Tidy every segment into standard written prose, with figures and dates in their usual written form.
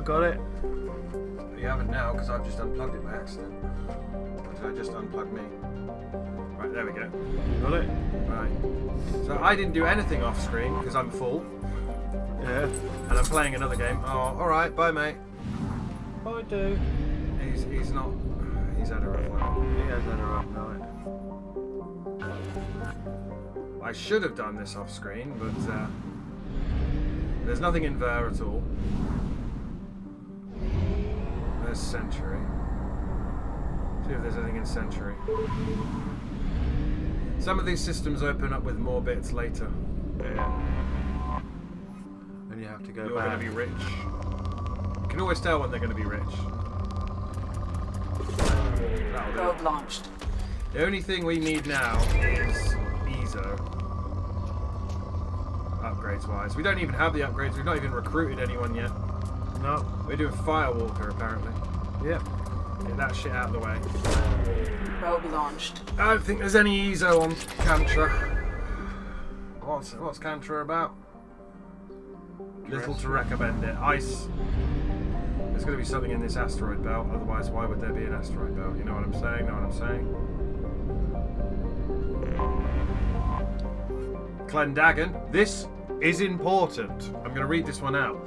got it. You haven't now because I've just unplugged it by accident. Or did I just unplug me? Right, there we go. Got it? Right. So I didn't do anything off screen because I'm full. Yeah. And I'm playing another game. Oh, alright, bye mate. I do. He's not... He's had a rough night. He has had a rough night. I should have done this off screen, but there's nothing in there at all. There's Century. See if there's anything in Century. Some of these systems open up with more bits later. Yeah. And you have to go You're back. going to be rich. You can always tell when they're going to be rich. That'll do. Probe launched. The only thing we need now is ESO. Upgrades wise. We don't even have the upgrades. We've not even recruited anyone yet. No. We're doing Firewalker apparently. Yep. Get that shit out of the way. Probe launched. I don't think there's any ESO on Cantra. What's Cantra about? Little to recommend it. Ice. There's going to be something in this asteroid belt. Otherwise, why would there be an asteroid belt? You know what I'm saying? Know what I'm saying? Clendagon. This is important. I'm going to read this one out.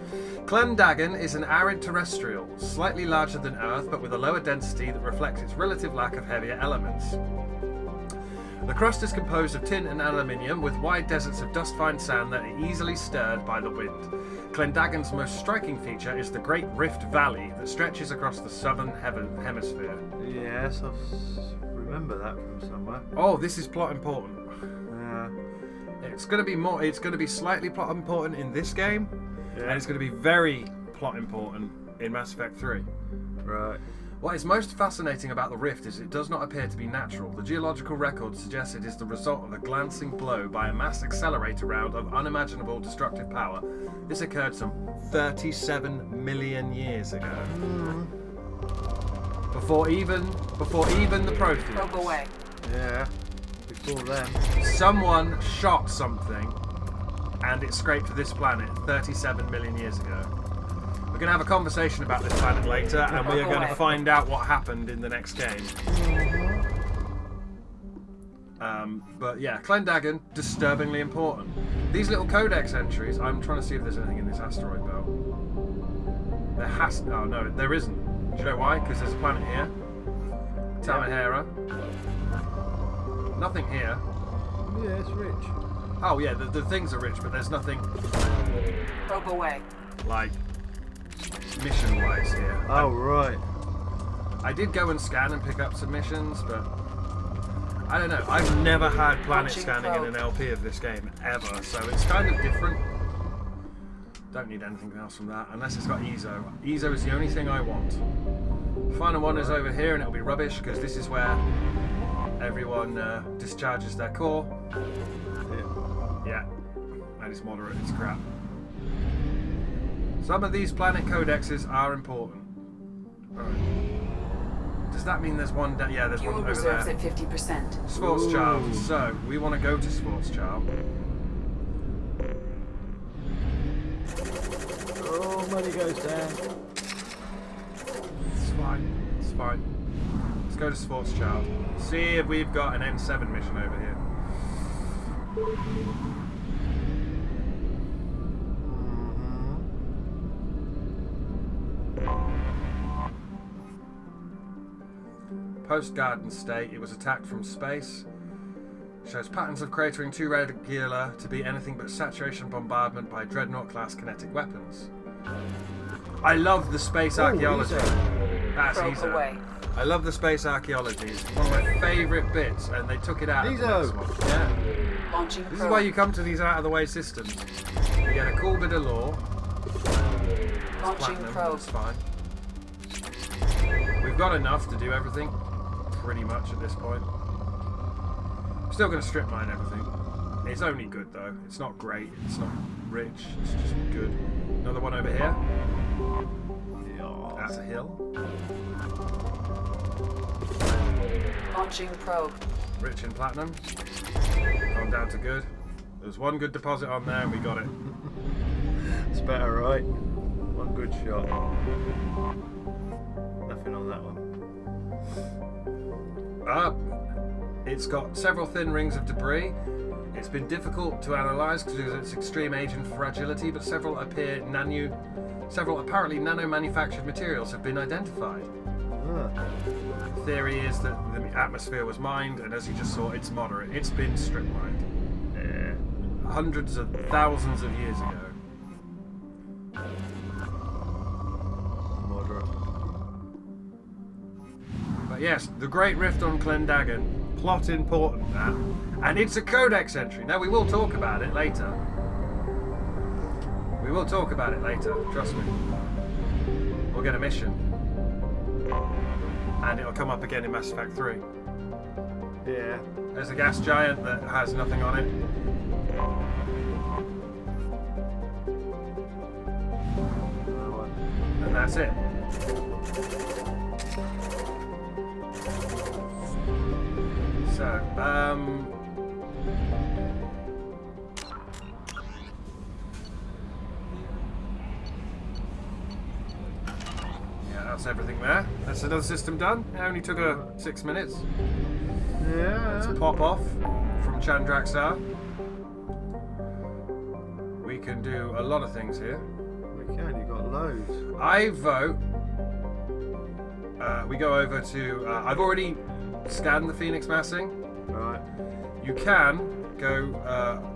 Clendagon is an arid terrestrial, slightly larger than Earth, but with a lower density that reflects its relative lack of heavier elements. The crust is composed of tin and aluminium, with wide deserts of dust-fine sand that are easily stirred by the wind. Clendagon's most striking feature is the Great Rift Valley that stretches across the southern hemisphere. Yes, I remember that from somewhere. Oh, this is plot important. Yeah. It's going to be more. It's going to be slightly plot important in this game, and it's going to be very plot important in Mass Effect 3. Right. What is most fascinating about the rift is it does not appear to be natural. The geological record suggests it is the result of a glancing blow by a mass accelerator round of unimaginable destructive power. This occurred some 37 million years ago. Before even the Protheans. Probe away. Yeah. Before then. Someone shot something and it scraped this planet 37 million years ago. We're going to have a conversation about this planet later, and we are going to find out what happened in the next game. But yeah, Clendagon, disturbingly important. These little codex entries, I'm trying to see if there's anything in this asteroid belt. There has... Oh no, there isn't. Do you know why? Because there's a planet here. Tamahera. Nothing here. Yeah, it's rich. Oh yeah, the things are rich, but there's nothing... Probe away. like... mission-wise here. Oh, right. I did go and scan and pick up some missions, but I don't know. I've never had planet scanning in an LP of this game, ever, so it's kind of different. Don't need anything else from that, unless it's got ESO. ESO is the only thing I want. Final one is over here, and it'll be rubbish, because this is where everyone discharges their core. Yeah. And it's moderate, it's crap. Some of these planet codexes are important. Right. Does that mean there's one? Yeah, there's Fuel one over reserves there. at 50%. Schwarzschild. So we want to go to Schwarzschild. Oh, money goes down. It's fine. It's fine. Let's go to Schwarzschild. See if we've got an N7 mission over here. Post-Garden State, it was attacked from space. Shows patterns of cratering too regular to be anything but saturation bombardment by Dreadnought-class kinetic weapons. I love the space archaeology. That's ESO. Away. I love the space archaeology. It's one of my favourite bits, and they took it out of the next one. Yeah. Launching This is why you come to these out-of-the-way systems. You get a cool bit of lore. Launching probe. That's fine. We've got enough to do everything, pretty much at this point. I'm still going to strip mine everything. It's only good though. It's not great. It's not rich. It's just good. Another one over here. That's a hill. Launching probe. Rich in platinum. Gone down to good. There's one good deposit on there and we got it. It's better, right? One good shot. Nothing on that one. It's got several thin rings of debris. It's been difficult to analyse because of its extreme age and fragility, but several apparently nano-manufactured materials have been identified. The theory is that the atmosphere was mined, and as you just saw, it's moderate. It's been strip mined. Hundreds of thousands of years ago. Moderate. But yes, the Great Rift on Clendagon. Plot important, that. And it's a codex entry. Now, we will talk about it later. We will talk about it later, trust me. We'll get a mission. And it'll come up again in Mass Effect 3. Yeah. There's a gas giant that has nothing on it. And that's it. So, yeah, that's everything there. That's another system done. It only took 6 minutes. Yeah. Let's pop off from Chandraxar. We can do a lot of things here. We can, you got loads. I vote we go over to... I've already scanned the Phoenix massing. Right. You can go...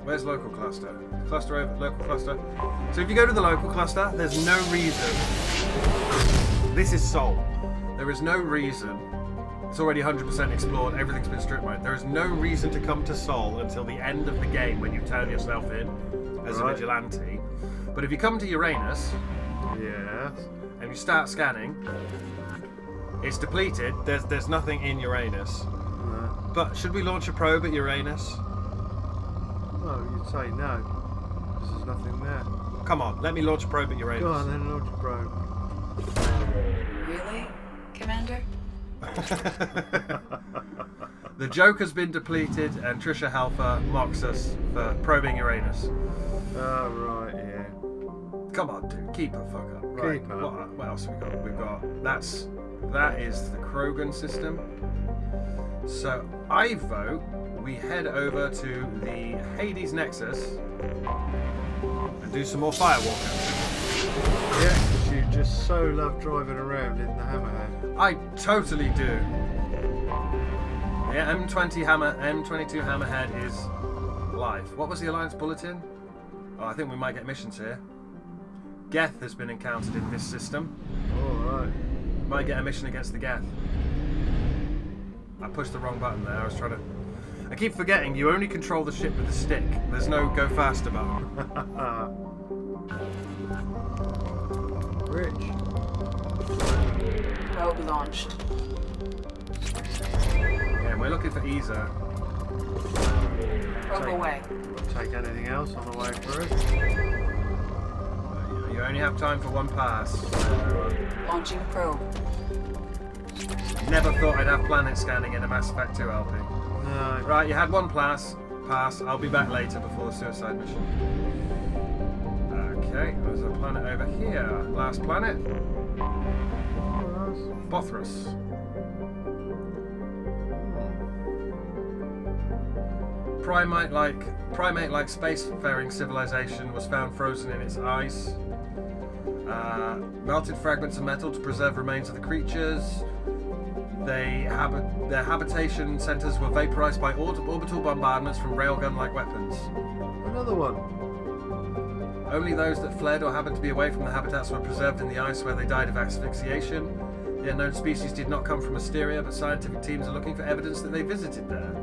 where's local cluster? Cluster over, local cluster. So if you go to the local cluster, there's no reason... This is Sol. There is no reason... It's already 100% explored, everything's been strip mined. There is no reason to come to Sol until the end of the game when you turn yourself in as a vigilante. But if you come to Uranus... Yes. And you start scanning, it's depleted. There's nothing in Uranus. No. But should we launch a probe at Uranus? Well, you'd say no, because there's nothing there. Come on, let me launch a probe at Uranus. Go on then, launch a probe. Really, Commander? The Joker's been depleted, and Trisha Halfer mocks us for probing Uranus. Oh, right, yeah. Come on, dude, keep the fuck up. Right. Keep up. What else have we got? We've got that is the Krogan system. So I vote we head over to the Hades Nexus and do some more firewalking. Yeah, because you just so love driving around in the Hammerhead. I totally do. Yeah, M22 Hammerhead is live. What was the Alliance Bulletin? Oh, I think we might get missions here. Geth has been encountered in this system. Alright. Might get a mission against the Geth. I pushed the wrong button there. I was trying to... I keep forgetting you only control the ship with a stick. There's no go faster button. Rich. Probe launched. Yeah, and we're looking for Isa. Probe away. Take anything else on the way through? You only have time for one pass. Launching probe. Never thought I'd have planet scanning in a Mass Effect 2 LP. No. Right, you had one pass. I'll be back later before the suicide mission. Okay, there's a planet over here. Last planet. Bothras. Primate-like spacefaring civilization was found frozen in its ice. Melted fragments of metal to preserve remains of the creatures. Their habitation centers were vaporized by orbital bombardments from railgun-like weapons. Another one. Only those that fled or happened to be away from the habitats were preserved in the ice where they died of asphyxiation. The unknown species did not come from Asteria, but scientific teams are looking for evidence that they visited there.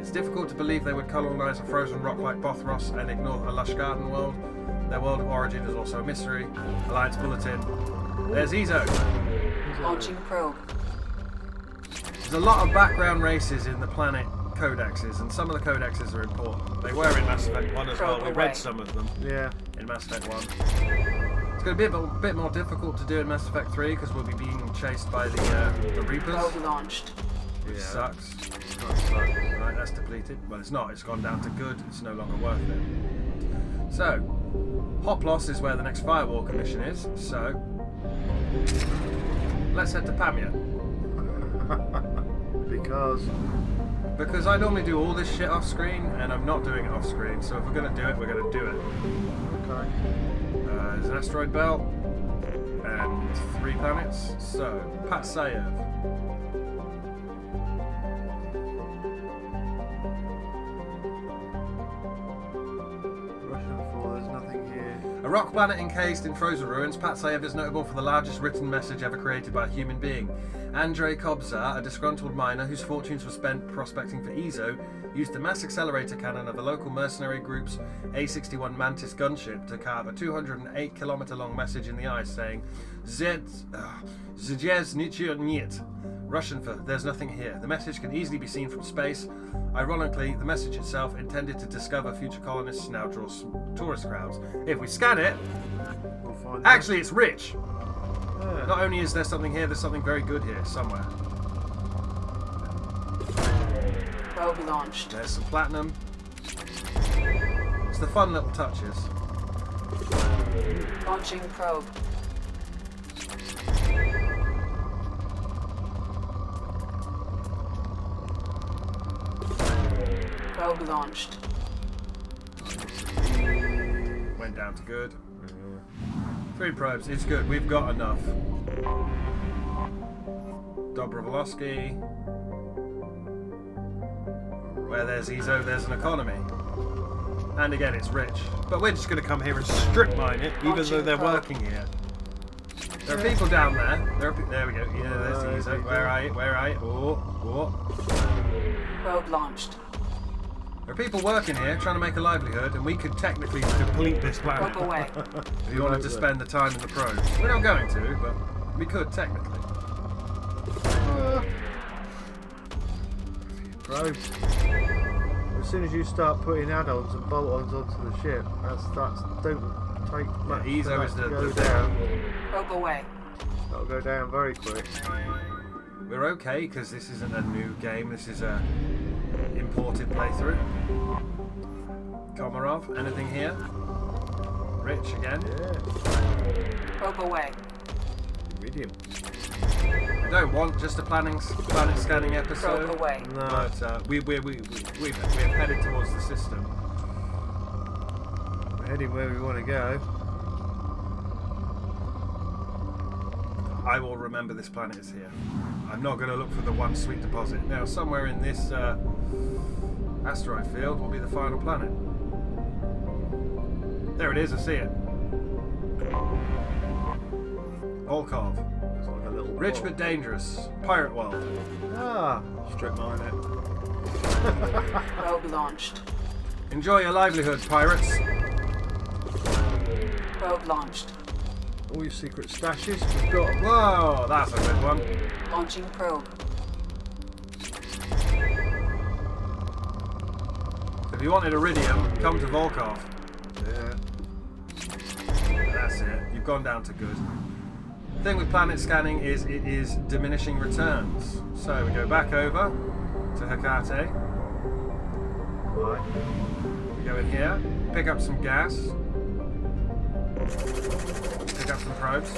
It's difficult to believe they would colonize a frozen rock like Bothros and ignore a lush garden world. Their world of origin is also a mystery. Alliance Bulletin. There's Ezo. Launching probe. There's a lot of background races in the planet codexes, and some of the codexes are important. They were in Mass Effect 1 as well. We read some of them in Mass Effect 1. It's going to be a bit more difficult to do in Mass Effect 3 because we'll be being chased by the Reapers. Probe launched. Which sucks. Right, that's depleted. Well, it's not. It's gone down to good. It's no longer worth it. So, Hoplos is where the next Firewalker mission is, so let's head to Pamir. Because I normally do all this shit off screen, and I'm not doing it off screen, so if we're going to do it, we're going to do it. Okay. There's an asteroid belt, and 3 planets, so Patsayev. A rock planet encased in frozen ruins, Patsayev is notable for the largest written message ever created by a human being. Andrei Kobzar, a disgruntled miner whose fortunes were spent prospecting for EZO, used the mass accelerator cannon of the local mercenary group's A-61 Mantis gunship to carve a 208-kilometer-long message in the ice saying, Zdez nichyo niet, Russian for "there's nothing here." The message can easily be seen from space. Ironically, the message itself, intended to discover future colonists, now draws tourist crowds. If we scan it, We'll find actually it's rich. Yeah. Not only is there something here, there's something very good here somewhere. Probe launched. There's some platinum. It's the fun little touches. Launching probe. Probe launched. Went down to good. 3 probes, it's good, we've got enough. Dobrovolosky. Where there's EZO, there's an economy. And again, it's rich. But we're just going to come here and strip mine it, even though they're working here. There are people down there. There we go. Yeah, there's EZO. Where are you? Where are you? Oh. Probe launched. There are people working here trying to make a livelihood, and we could technically deplete this planet Probe away. if you wanted to spend the time in the probe. We're not going to, but we could technically. Probes. As soon as you start putting add-ons and bolt-ons onto the ship, that's don't take much. Yeah, EZO for is that to the go down. Probe away. That'll go down very quick. We're okay because this isn't a new game. This is a imported playthrough. Komarov, anything here? Rich again. Yeah. Probe away. Medium. I don't want just a planet scanning episode. Probe away. No. But we've headed towards the system. We're heading where we want to go. I will remember this planet is here. I'm not going to look for the one sweet deposit. Now, somewhere in this asteroid field will be the final planet. There it is, I see it. Volkov. It's like a little Rich ball. but dangerous. Pirate world. Ah, strip mine it. Probe launched. Enjoy your livelihood, pirates. Probe launched. All your secret stashes, we've got 'em. Whoa, that's a good one. Launching probe. If you wanted iridium, come to Volkov. Yeah. That's it. You've gone down to good. The thing with planet scanning is it is diminishing returns. So we go back over to Hecate. Right. We go in here, pick up some gas, pick up some probes,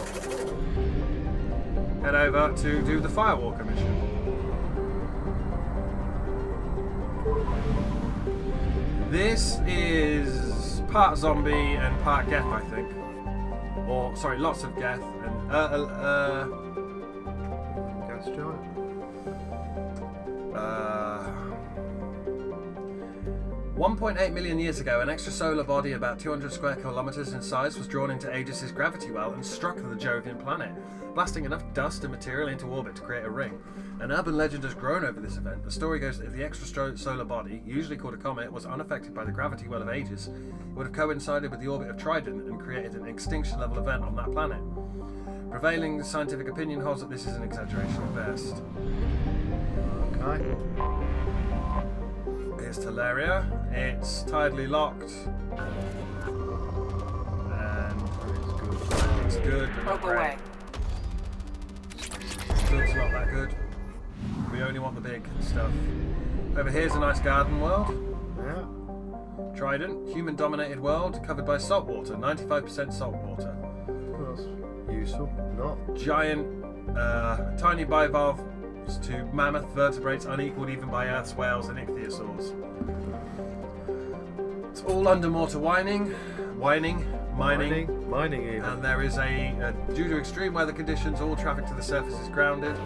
head over to do the Firewalker mission. This is part zombie and part Geth, I think. Or, sorry, lots of Geth and, Gas giant. 1.8 million years ago, an extrasolar body about 200 square kilometers in size was drawn into Aegis' gravity well and struck the Jovian planet, blasting enough dust and material into orbit to create a ring. An urban legend has grown over this event. The story goes that if the extrasolar body, usually called a comet, was unaffected by the gravity well of Aegis, it would have coincided with the orbit of Trident and created an extinction-level event on that planet. Prevailing scientific opinion holds that this is an exaggeration at best. Okay. Here's Teleria. It's tidally locked. And it's good, but not Probe away. great. Good's not that good. We only want the big stuff. Over here's a nice garden world. Yeah. Trident, human-dominated world, covered by salt water, 95% salt water. That's useful. Not. Giant, tiny bivalves to mammoth vertebrates unequaled even by Earth's whales and ichthyosaurs. It's all underwater mining, Mining even. and there is due to extreme weather conditions, all traffic to the surface is grounded.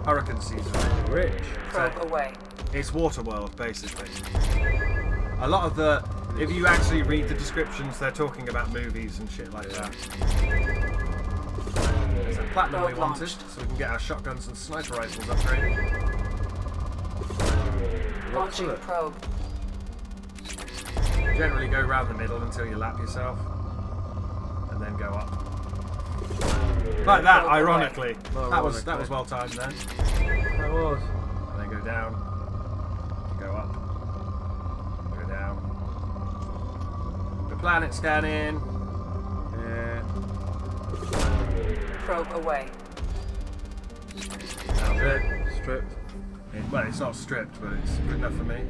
Hurricane season. Rich. Probe away. It's Waterworld, basically. A lot of if you actually read the descriptions, they're talking about movies and shit like that. There's a platinum we Probe wanted, launched. so we can get our shotguns and sniper rifles upgraded. Launching it? probe. Generally go around the middle until you lap yourself, and then go up. Like that, Probe away. ironically. That was Ironically. well timed then. That was. And then go down, go up, go down. The planet scanning. Yeah. Probe away. That's it. Stripped. Well, it's not stripped, but it's good enough for me.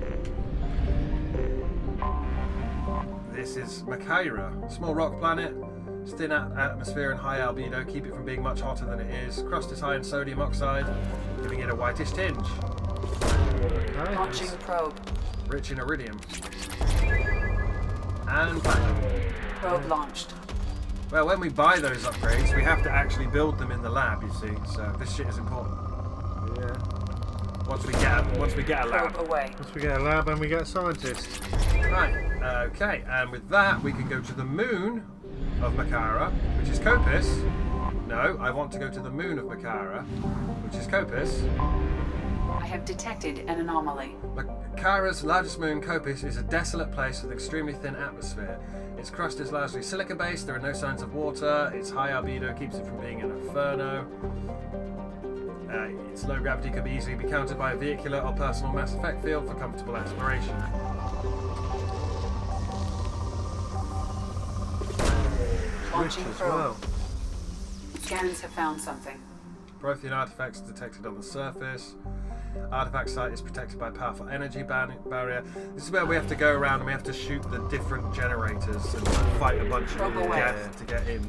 This is Machaira, small rock planet. Its thin atmosphere and high albedo keep it from being much hotter than it is. Crust is high in sodium oxide, giving it a whitish tinge. Okay. Launching probe. Rich in iridium. And platinum. Probe launched. Well, when we buy those upgrades, we have to actually build them in the lab, you see, so this shit is important. Yeah. Once we get a lab. Probe away. Once we get a lab and we get a scientist. Right, okay, and with that we can go to the moon of Machaira, which is Copis. No, I want to go to the moon of Machaira, which is Copis. I have detected an anomaly. Machaira's largest moon, Copis, is a desolate place with extremely thin atmosphere. Its crust is largely silica-based, there are no signs of water, its high albedo keeps it from being an inferno. Its low gravity could easily be countered by a vehicular or personal mass effect field for comfortable exploration. Launching Rich as probe. well. Scans have found something. Prothean artifacts detected on the surface. Artifact site is protected by a powerful energy barrier. This is where we have to go around and we have to shoot the different generators and fight a bunch of Probe away. death to get in.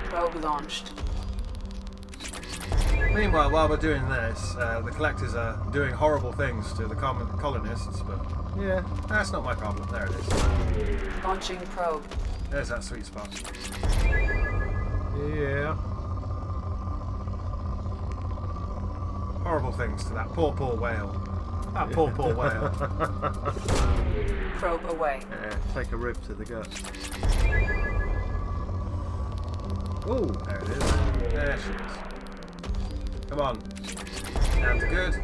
Probe launched. Meanwhile, while we're doing this, the collectors are doing horrible things to the common colonists, but Yeah. that's not my problem. There it is. Launching probe. There's that sweet spot. Yeah. Horrible things to that poor whale. That poor whale. Probe away. Yeah. Take a rib to the gut. Oh. There it is. There she is. Come on. Down to good.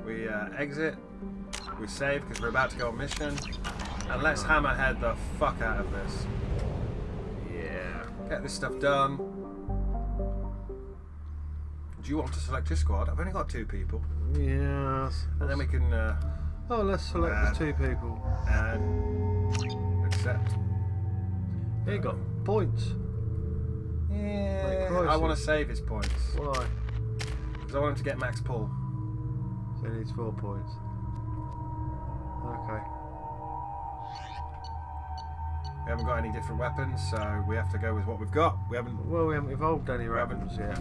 We exit. We save because we're about to go on mission. And let's hammerhead the fuck out of this. Yeah. Get this stuff done. Do you want to select your squad? I've only got 2 people. Yes. And then we can Oh, let's select the 2 people. accept. He got points. Yeah, Christ. I want to save his points. Why? Because I want him to get max pull. So he needs 4 points. Okay. We haven't got any different weapons, so we have to go with what we've got. We haven't evolved any weapons yet.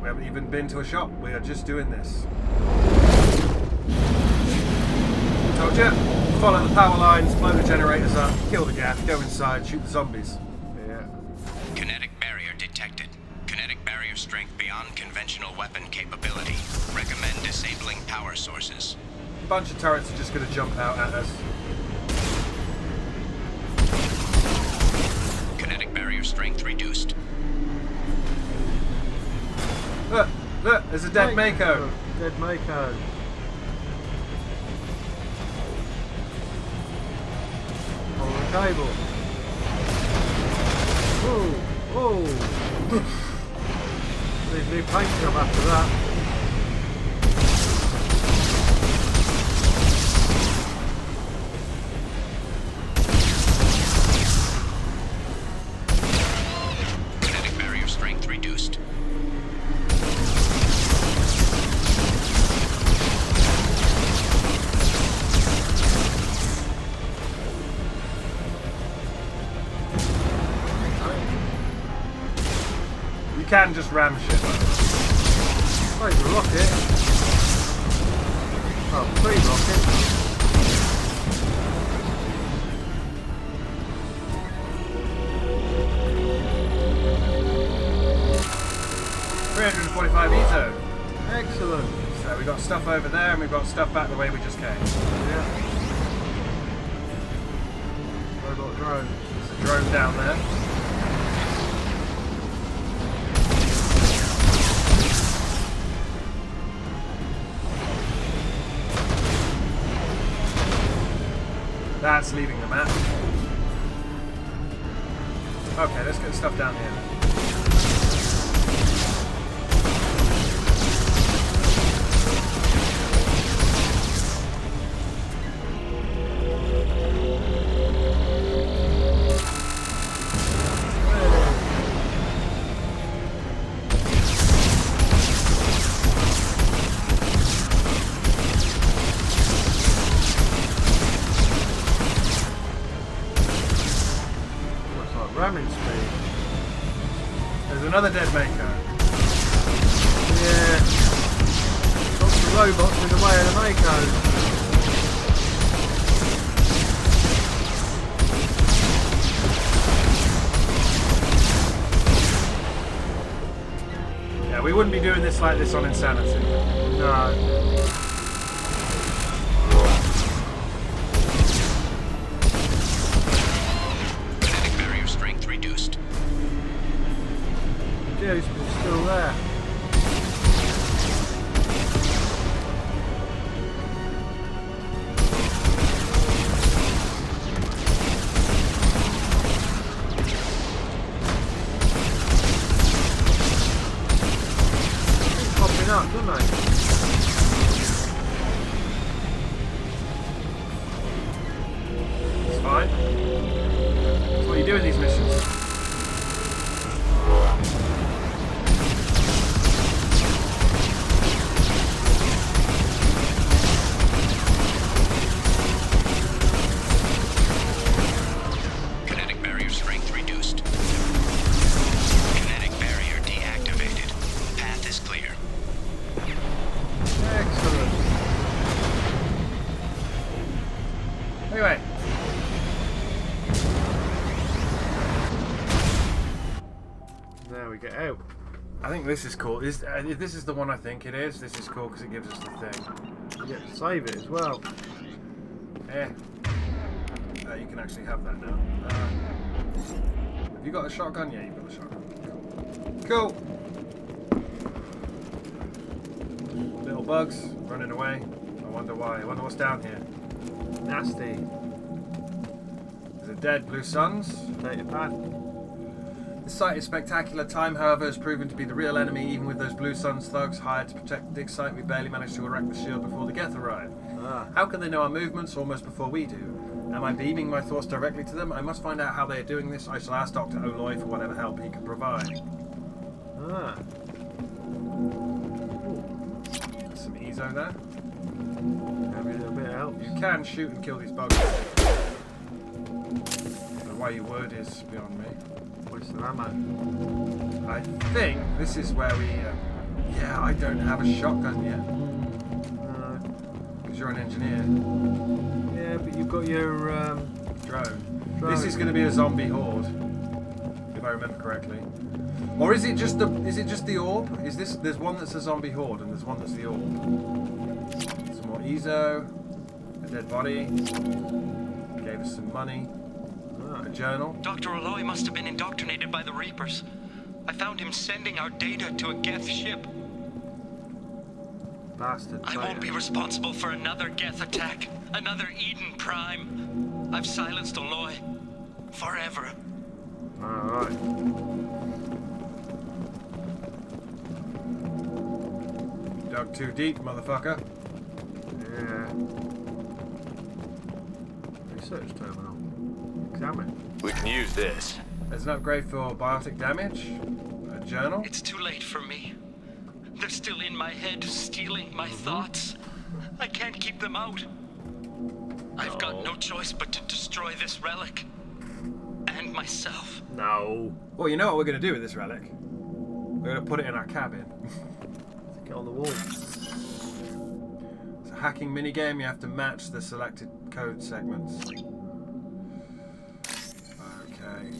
We haven't even been to a shop. We are just doing this. Told you. Follow the power lines, blow the generators up, kill the gas, go inside, shoot the zombies. Yeah. Kinetic barrier detected. Kinetic barrier strength beyond conventional weapon capability. Recommend disabling power sources. A bunch of turrets are just going to jump out at us. Kinetic barrier strength reduced. Look, there's a dead Mako. Dead Mako. On the table. Whoa, whoa. Need new paint job after that. Kinetic barrier strength reduced. You can just ram shit. Oh, it's a rocket. Oh, 3 rockets. 345 ETO. Excellent. So we got stuff over there and we've got stuff back the way we just came. Yeah. Robot drone. There's a drone down there. That's leaving the map. Okay, let's get the stuff down here then. Ramming speed. There's another dead maker. Yeah. Lots of robots in the way of the Makos. Yeah, we wouldn't be doing this like this on Insanity. No. But still there. Keep popping up, don't they? It's fine. That's what you do in these missions. Anyway. There we get out. I think this is cool. If this is the one I think it is, this is cool because it gives us the thing. You get to save it as well. Yeah. You can actually have that now. Have you got a shotgun? Yeah, you've got a shotgun. Cool. Little bugs running away. I wonder why. I wonder what's down here. Nasty. There's a dead blue suns. Data pad. The site is spectacular. Time, however, has proven to be the real enemy. Even with those blue suns thugs hired to protect the dig site, we barely managed to erect the shield before the Geth arrived. How can they know our movements almost before we do? Am I beaming my thoughts directly to them? I must find out how they are doing this. I shall ask Dr. Oloy for whatever help he can provide. There's some Ezo there. Maybe a little bit of help. You can shoot and kill these bugs. Why you would is beyond me. Where's the ammo? I think this is where we... yeah, I don't have a shotgun yet. No. Because you're an engineer. Yeah, but you've got your Drone. This is going to be a zombie horde, if I remember correctly. Or is it just the orb? Is this? There's one that's a zombie horde and there's one that's the orb. Some more Ezo, a dead body. Gave us some money. A journal. Dr. Oloy must have been indoctrinated by the Reapers. I found him sending our data to a Geth ship. bastard. I won't be responsible for another Geth attack. Another Eden Prime. I've silenced Oloy. Forever. Alright. Dug too deep, motherfucker. Yeah. Research terminal. Examine. We can use this. There's an upgrade for biotic damage. A journal. It's too late for me. They're still in my head, stealing my thoughts. I can't keep them out. I've got no choice but to destroy this relic. And myself. No. Well, you know what we're going to do with this relic? We're We're going to put it in our cabin. Get on the wall. It's a hacking minigame. You have to match the selected code segments. Okay.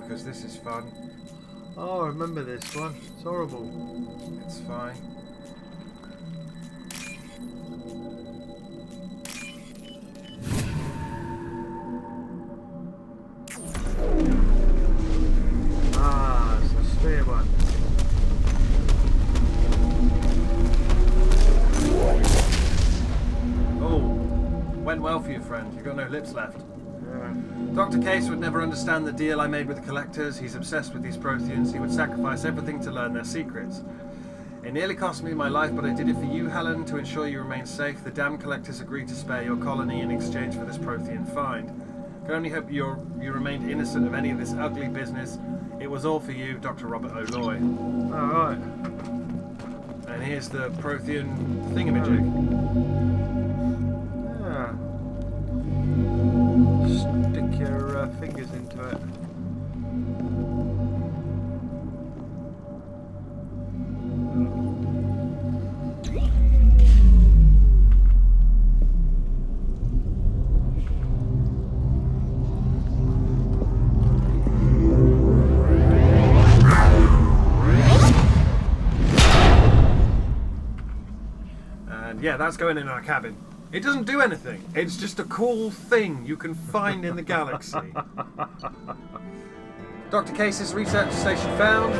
Because this is fun. Oh, I remember this one. It's horrible. It's fine. Ah, it's a sphere one. Oh, went well for you, friend. You've got no lips left. Yeah. Dr. Case would never understand the deal I made with the collectors. He's obsessed with these Protheans. He would sacrifice everything to learn their secrets. It nearly cost me my life, but I did it for you, Helen, to ensure you remain safe. The damn collectors agreed to spare your colony in exchange for this Prothean find. I can only hope you remained innocent of any of this ugly business. It was all for you, Dr. Robert O'Loy. Alright. And here's the Prothean thingamajig. Yeah. Stick your fingers into it. And yeah, that's going in our cabin. It doesn't do anything. It's just a cool thing you can find in the galaxy. Dr. Case's research station found.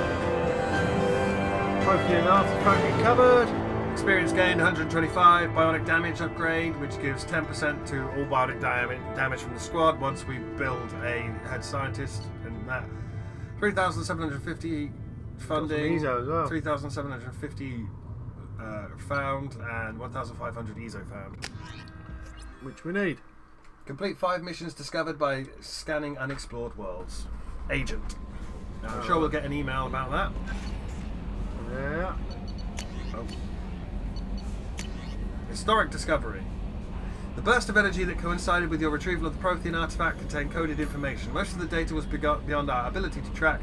Prothean artifact recovered. Experience gained 125. Bionic damage upgrade, which gives 10% to all bionic damage from the squad once we build a head scientist. And that 3,750 funding. ESO as well. 3,750 found and 1,500 ESO found. Which we need. Complete 5 missions discovered by scanning unexplored worlds. Agent. Now, I'm sure we'll get an email about that. Yeah. Oh. Historic discovery. The burst of energy that coincided with your retrieval of the Prothean artifact contained coded information. Most of the data was beyond our ability to track,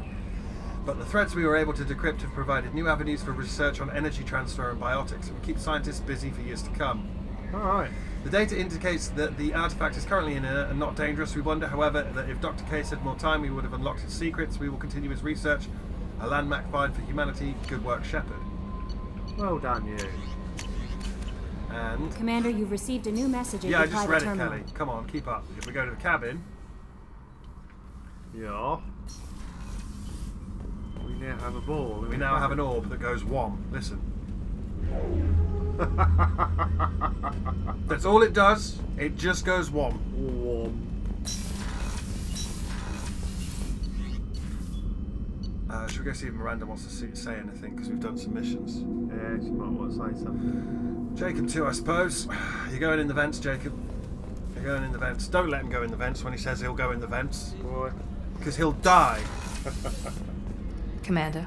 but the threads we were able to decrypt have provided new avenues for research on energy transfer and biotics, and will keep scientists busy for years to come. Alright. The data indicates that the artifact is currently inert and not dangerous. We wonder, however, that if Dr. Case had more time, we would have unlocked its secrets. We will continue his research. A landmark find for humanity. Good work, Shepard. Well done, you. And Commander, you've received a new message at yeah, I your just private read it, terminal. Kelly. Come on, keep up. If we go to the cabin, Yeah. We now have a ball. we now have an orb that goes whom. Listen. That's all it does. It just goes whom. Should we go see if Miranda wants to say anything, because we've done some missions. Yeah, she might want to say something. Jacob too, I suppose. You're going in the vents, Jacob. You're going in the vents. Don't let him go in the vents when he says he'll go in the vents, Boy. because he'll die. Commander,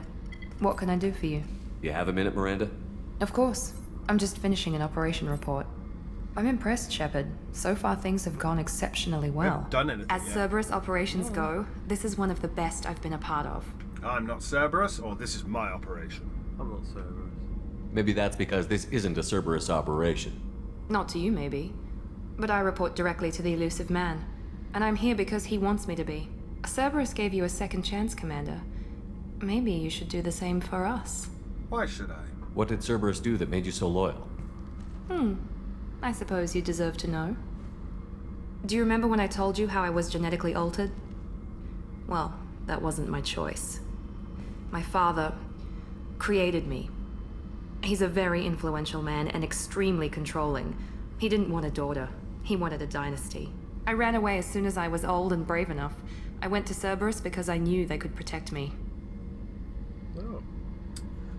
what can I do for you? You have a minute, Miranda? Of course. I'm just finishing an operation report. I'm impressed, Shepard. So far things have gone exceptionally We well. haven't done anything As yet. Cerberus operations go, this is one of the best I've been a part of. I'm not Cerberus, or this is my operation. I'm not Cerberus. Maybe that's because this isn't a Cerberus operation. Not to you, maybe. But I report directly to the elusive man. And I'm here because he wants me to be. Cerberus gave you a second chance, Commander. Maybe you should do the same for us. Why should I? What did Cerberus do that made you so loyal? I suppose you deserve to know. Do you remember when I told you how I was genetically altered? Well, that wasn't my choice. My father created me. He's a very influential man and extremely controlling. He didn't want a daughter. He wanted a dynasty. I ran away as soon as I was old and brave enough. I went to Cerberus because I knew they could protect me. Oh.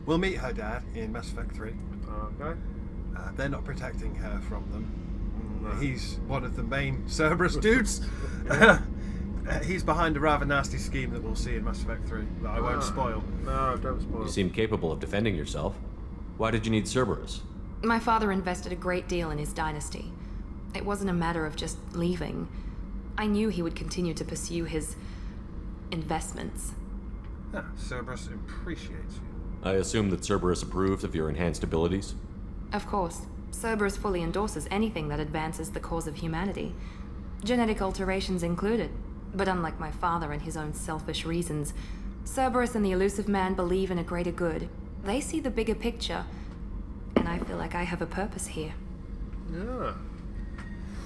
We'll meet her dad in Mass Effect 3. Okay. They're not protecting her from them. He's one of the main Cerberus dudes. He's behind a rather nasty scheme that we'll see in Mass Effect 3 that I won't spoil. No, don't spoil. You seem capable of defending yourself. Why did you need Cerberus? My father invested a great deal in his dynasty. It wasn't a matter of just leaving. I knew he would continue to pursue his investments. Cerberus appreciates you. I assume that Cerberus approves of your enhanced abilities? Of course. Cerberus fully endorses anything that advances the cause of humanity. Genetic alterations included. But unlike my father and his own selfish reasons, Cerberus and the Elusive Man believe in a greater good. They see the bigger picture, and I feel like I have a purpose here. Yeah.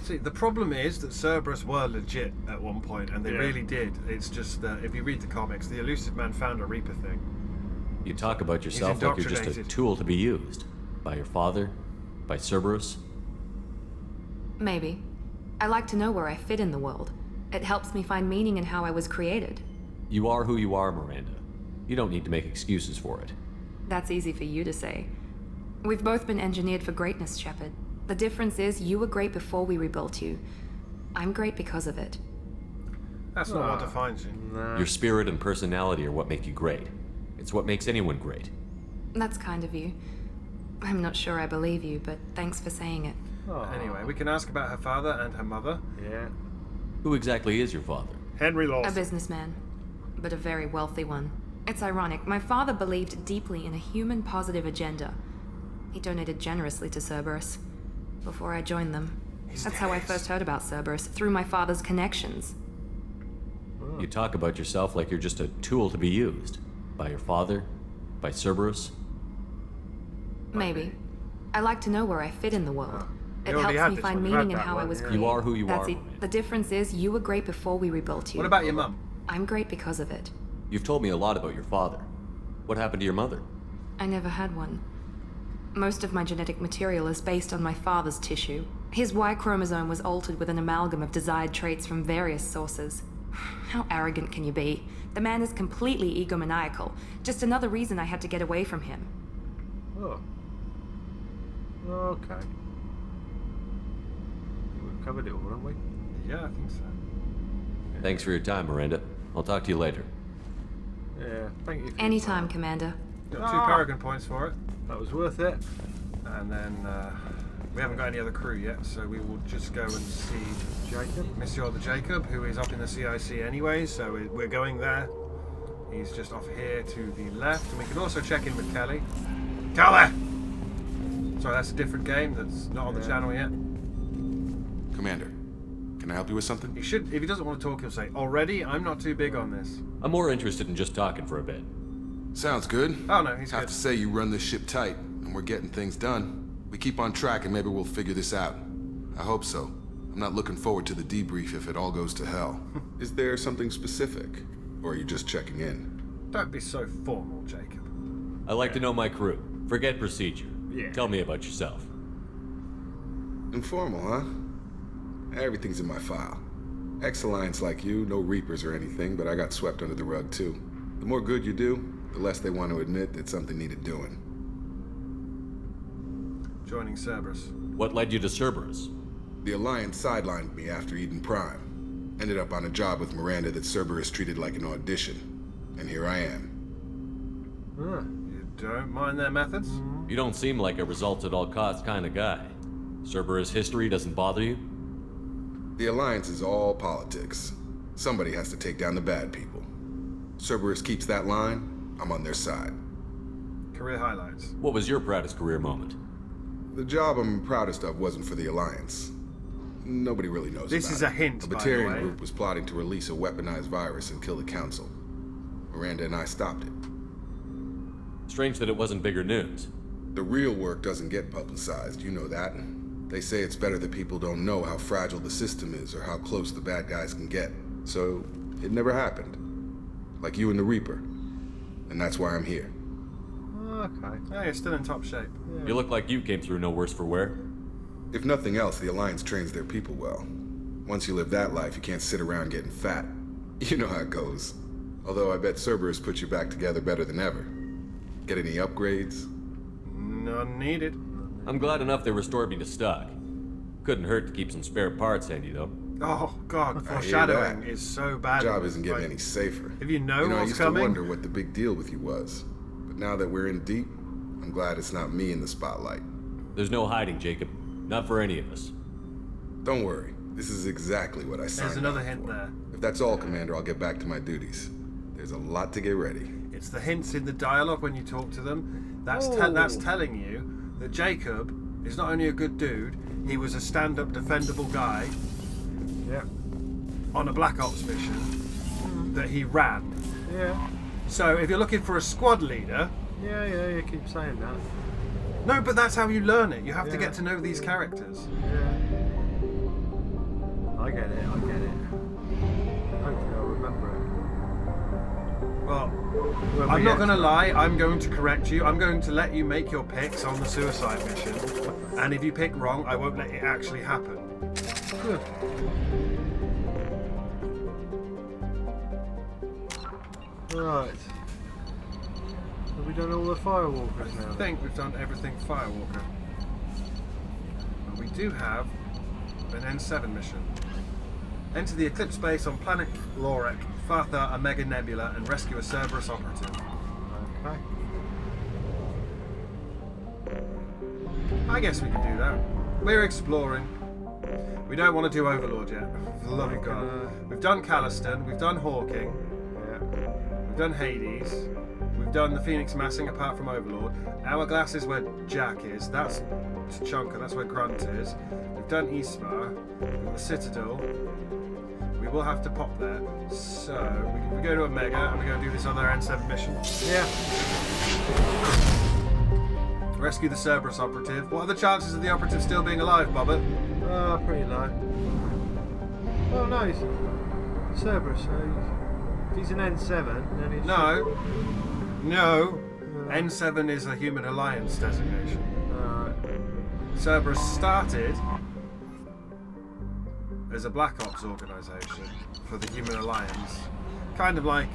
See, the problem is that Cerberus were legit at one point, and they really did. It's just that if you read the comics, the Elusive Man found a Reaper thing. You talk about yourself like you're just a indoctrinated. tool to be used. By your father? By Cerberus? Maybe. I like to know where I fit in the world. It helps me find meaning in how I was created. You are who you are, Miranda. You don't need to make excuses for it. That's easy for you to say. We've both been engineered for greatness, Shepard. The difference is you were great before we rebuilt you. I'm great because of it. That's not what defines you. Nah. Your spirit and personality are what make you great. It's what makes anyone great. That's kind of you. I'm not sure I believe you, but thanks for saying it. Anyway, we can ask about her father and her mother. Yeah. Who exactly is your father? Henry A Lawson. businessman, but a very wealthy one. It's ironic. My father believed deeply in a human-positive agenda. He donated generously to Cerberus before I joined them. That's how I first heard about Cerberus, through my father's connections. You talk about yourself like you're just a tool to be used. By your father? By Cerberus? Maybe. I like to know where I fit in the world. It already helps had me this find one. You've meaning had in that how I one, was yeah. created. You are who you That's are, it. Miranda. The difference is you were great before we rebuilt you. What about your mum? I'm great because of it. You've told me a lot about your father. What happened to your mother? I never had one. Most of my genetic material is based on my father's tissue. His Y chromosome was altered with an amalgam of desired traits from various sources. How arrogant can you be? The man is completely egomaniacal. Just another reason I had to get away from him. Oh. Okay. We've covered it all, haven't we? Yeah, I think so. Thanks for your time, Miranda. I'll talk to you later. Yeah. Thank you. For your Anytime, time. Commander. Got 2 Paragon points for it. That was worth it. And then we haven't got any other crew yet, so we will just go and see Jacob. Monsieur the Jacob, who is up in the CIC anyway, so we're going there. He's just off here to the left, and we can also check in with Kelly. Kelly! Sorry, that's a different game that's not on the channel yet. Commander, can I help you with something? He should, if he doesn't want to talk, he'll say, already? I'm not too big on this. I'm more interested in just talking for a bit. Sounds good. Oh no, he's Have good. to say you run this ship tight, and we're getting things done. We keep on track and maybe we'll figure this out. I hope so. I'm not looking forward to the debrief if it all goes to hell. Is there something specific? Or are you just checking in? Don't be so formal, Jacob. I like to know my crew. Forget procedure. Yeah. Tell me about yourself. Informal, huh? Everything's in my file. Ex-Alliance like you, no Reapers or anything, but I got swept under the rug too. The more good you do, the less they want to admit that something needed doing. Joining Cerberus. What led you to Cerberus? The Alliance sidelined me after Eden Prime. Ended up on a job with Miranda that Cerberus treated like an audition. And here I am. You don't mind their methods? You don't seem like a results at all costs kind of guy. Cerberus history doesn't bother you? The Alliance is all politics. Somebody has to take down the bad people. Cerberus keeps that line, I'm on their side. Career highlights. What was your proudest career moment? The job I'm proudest of wasn't for the Alliance. Nobody really knows This about is it. a hint, A by the Batarian way. group was plotting to release a weaponized virus and kill the Council. Miranda and I stopped it. Strange that it wasn't bigger news. The real work doesn't get publicized, you know that. They say it's better that people don't know how fragile the system is or how close the bad guys can get. So, it never happened. Like you and the Reaper. And that's why I'm here. Okay. Yeah, you're still in top shape. You look like you came through no worse for wear. If nothing else, the Alliance trains their people well. Once you live that life, you can't sit around getting fat. You know how it goes. Although I bet Cerberus put you back together better than ever. Get any upgrades? None needed. I'm glad enough they restored me to stock. Couldn't hurt to keep some spare parts handy, though. Oh god, I hear foreshadowing that. is so bad. The job isn't getting Like, any safer. If you know I what's used coming. to wonder what the big deal with you was. But now that we're in deep, I'm glad it's not me in the spotlight. There's no hiding, Jacob. Not for any of us. Don't worry. This is exactly what I signed There's another on hint for. there. If that's all, Commander, I'll get back to my duties. There's a lot to get ready. It's It's the hints in the dialogue when you talk to them. That's telling you that Jacob is not only a good dude, he was a stand-up defendable guy on a Black Ops mission that he ran. Yeah. So if you're looking for a squad leader... Yeah, you keep saying that. No, but that's how you learn it. You have to get to know these characters. Yeah. I get it. Hopefully I'll remember it. Well, I'm not going to lie. I'm going to correct you. I'm going to let you make your picks on the suicide mission. And if you pick wrong, I won't let it actually happen. Good. Right. Have we done all the firewalkers now? I think we've done everything Firewalker. But we do have an N7 mission. Enter the Eclipse base on planet Lorek, Fatha a Mega Nebula, and rescue a Cerberus operative. Okay. I guess we can do that. We're exploring. We don't want to do Overlord yet. For the love of God. We've done Calliston, we've done Hawking, we've done Hades, we've done the Phoenix Massing apart from Overlord. Hourglass is where Jack is, that's Chunka, that's where Grunt is. We've done Eastmar, we've got the Citadel. We will have to pop there. So, we go to Omega and we're going to do this other N7 mission. Yeah. Rescue the Cerberus operative. What are the chances of the operative still being alive, Bobbert? Pretty low. Oh, no, he's Cerberus. If he's an N7, then he's... No. N7 is a Human Alliance designation. Cerberus started as a Black Ops organisation for the Human Alliance. Kind of like,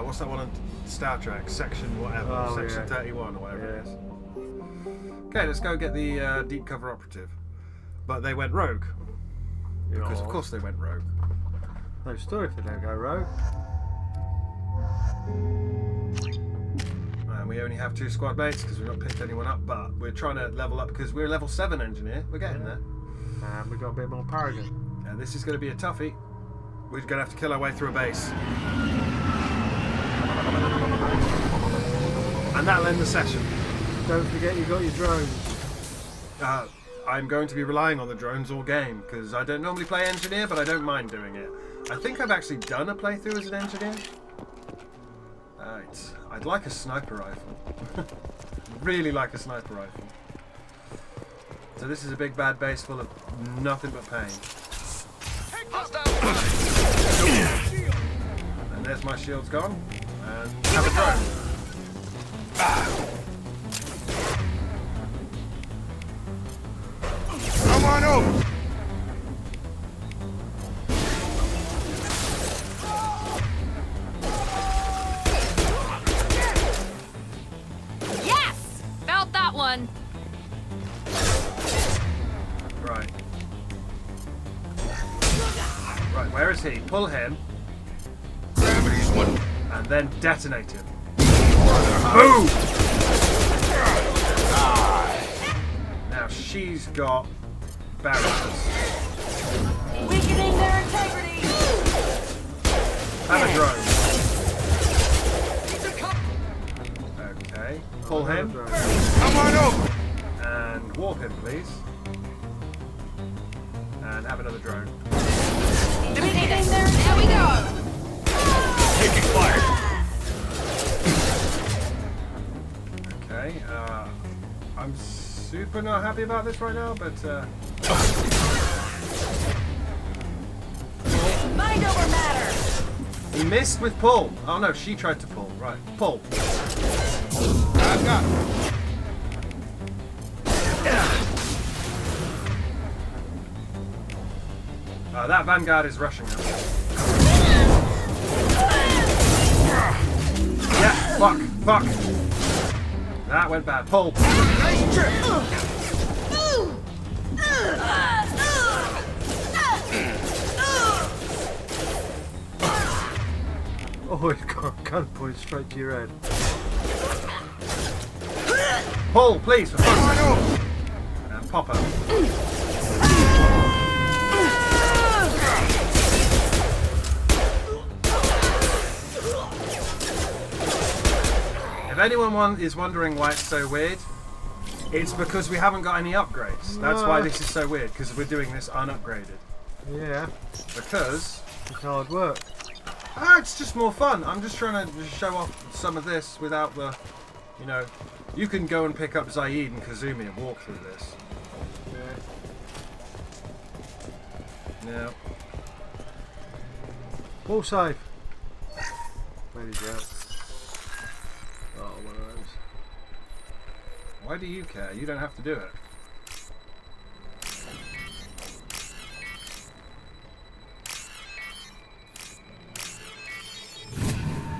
what's that one on Star Trek? Section whatever. Section 31 or whatever it is. Okay, let's go get the deep cover operative. But they went rogue. Because of course they went rogue. No story if they don't go rogue. And we only have 2 squad mates because we've not picked anyone up, but we're trying to level up because we're a level 7 engineer. We're getting there. And we've got a bit more Paragon. And this is going to be a toughie. We're going to have to kill our way through a base. And that'll end the session. Don't forget you got your drones. I'm going to be relying on the drones all game because I don't normally play engineer, but I don't mind doing it. I think I've actually done a playthrough as an engineer. I'd like a sniper rifle. Really like a sniper rifle. So this is a big bad base full of nothing but pain. And there's my shield's gone. And have a drone. Come on over! Yes! Felt that one. Right. Right, where is he? Pull him. Gravity's one. And then detonate him. Boom! Now she's got barriers. Weakening their integrity. Have a drone. Okay. Pull him. Come on over! And warp him, please. And have another drone. Weakening their... There we go! Taking fire. Okay. I'm super not happy about this right now, but Mind over matter. he missed with pull. Oh no, she tried to pull. Right, pull. I've got him. That Vanguard is rushing him. Yeah, fuck. That went bad. Pull. Nice trip! Oh, he's got gun point straight to your head. Pull, please, for fuck's sake. And pop up. anyone is wondering why it's so weird, it's because we haven't got any upgrades. That's why this is so weird, because we're doing this unupgraded. Yeah. Because It's hard work. it's just more fun. I'm just trying to show off some of this without the, you know, you can go and pick up Zaid and Kazumi and walk through this. Yeah. Yeah. Wall save. Where did you go? Oh, one of those. Why do you care? You don't have to do it.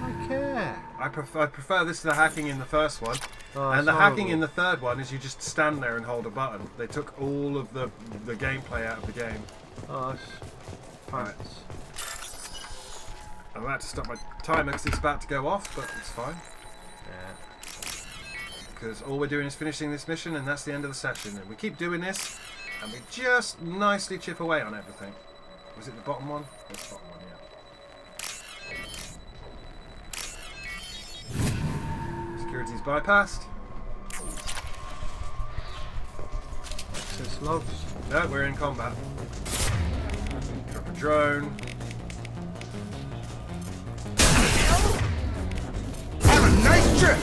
I care. I prefer this to the hacking in the first one. Oh, And it's the hacking horrible. in the third one is you just stand there and hold a button. They took all of the gameplay out of the game. Oh, that's pants. I'm about to stop my timer because it's about to go off, but it's fine. Yeah. Because all we're doing is finishing this mission and that's the end of the session. And we keep doing this and we just nicely chip away on everything. Was it the bottom one? That's the bottom one, yeah. Security's bypassed. Access logs. No, we're in combat. Drop a drone. Have a nice trip!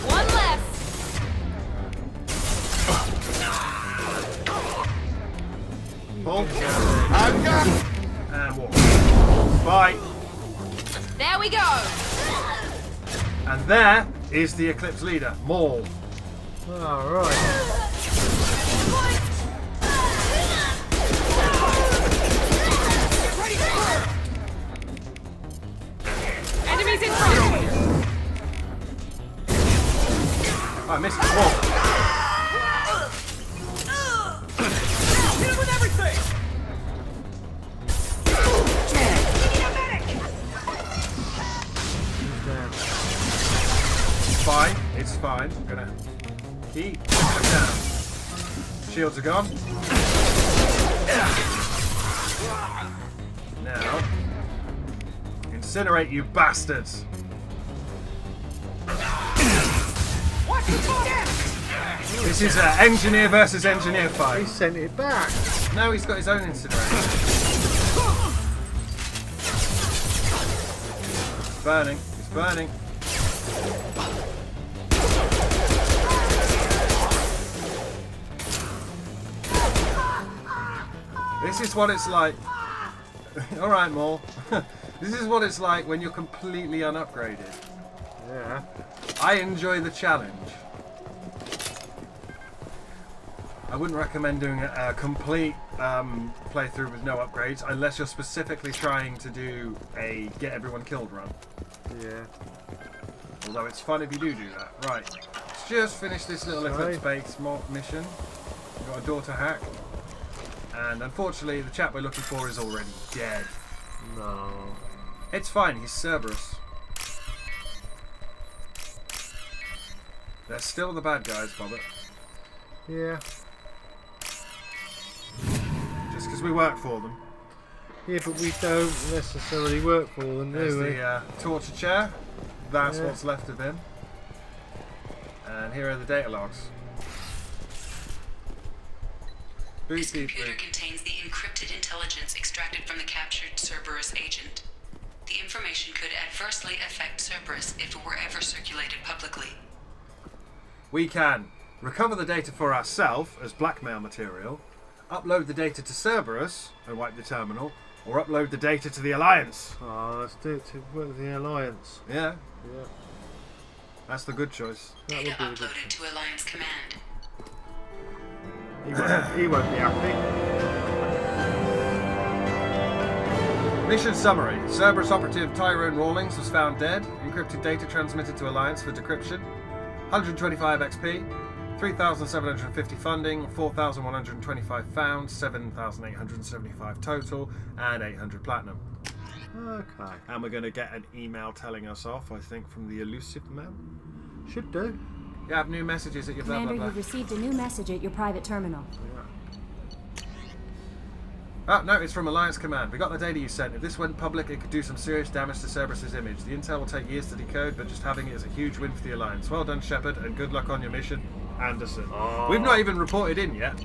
One less. Pull. I've got... And walk. Bye. There we go. And there is the Eclipse leader, Maul. Alright. Enemies in front. I missed the Maul. Hit him with everything! He's down. Fine, it's fine. I'm gonna keep him down. Shields are gone. Now, incinerate, you bastards! This is an engineer versus engineer He fight. sent it back. No, he's got his own incinerator. It's burning. It's burning. This is what it's like. Alright, Maul. This is what it's like when you're completely unupgraded. Yeah. I enjoy the challenge. I wouldn't recommend doing a complete playthrough with no upgrades unless you're specifically trying to do a get everyone killed run. Yeah. Although it's fun if you do that. Right. Let's just finish this little Eclipse base mission. We've got a door to hack. And unfortunately the chap we're looking for is already dead. No. It's fine, he's Cerberus. They're still the bad guys, Bobbert. Yeah. Just because we work for them. Yeah, but we don't necessarily work for them, There's do we? the torture chair. That's Yeah. what's left of him. And here are the data logs. This Boot, boot, computer boot. contains the encrypted intelligence extracted from the captured Cerberus agent. The information could adversely affect Cerberus if it were ever circulated publicly. We can recover the data for ourselves as blackmail material, upload the data to Cerberus and wipe the terminal, or upload the data to the Alliance. Oh, let's do it to work with the Alliance. Yeah, Yeah. that's the good choice. That Data would be uploaded to Alliance Command. he won't be happy. Mission summary. Cerberus operative Tyrone Rawlings was found dead. Encrypted data transmitted to Alliance for decryption. 125 XP. 3,750 funding. 4,125 found. 7,875 total. And 800 platinum. Okay. And we're going to get an email telling us off, I think, from the elusive man. Should do. You have new messages at your blah, Commander, blah, you've blah. received a new message at your private terminal. Oh, no, it's from Alliance Command. We got the data you sent. If this went public, it could do some serious damage to Cerberus's image. The intel will take years to decode, but just having it is a huge win for the Alliance. Well done, Shepard, and good luck on your mission, Anderson. Oh. We've not even reported in yet.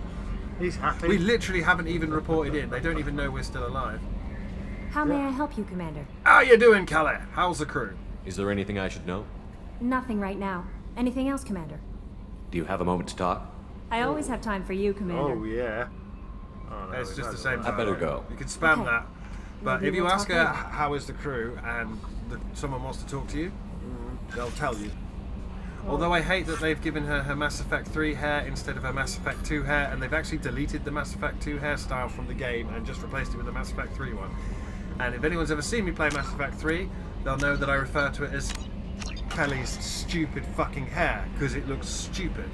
He's happy. We literally haven't even reported in. They don't even know we're still alive. How may I help you, Commander? How you doing, Calais? How's the crew? Is there anything I should know? Nothing right now. Anything else, Commander? Do you have a moment to talk? I always have time for you, Commander. Oh, yeah. Oh, no, It's just the that's same. right. I better go. You can spam Okay. that. But Maybe if you we'll ask talk her later. how is the crew and someone wants to talk to you, they'll tell you. Although I hate that they've given her her Mass Effect 3 hair instead of her Mass Effect 2 hair, and they've actually deleted the Mass Effect 2 hairstyle from the game and just replaced it with the Mass Effect 3 one. And if anyone's ever seen me play Mass Effect 3, they'll know that I refer to it as Kelly's stupid fucking hair, because it looks stupid.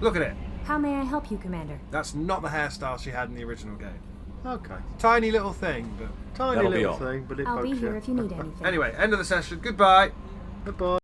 Look at it. How may I help you, Commander? That's not the hairstyle she had in the original game. Okay. Tiny little thing, but... Tiny That'll be little all. thing, but it I'll be bugs here you. if you need anything. Anyway, end of the session. Goodbye. Goodbye.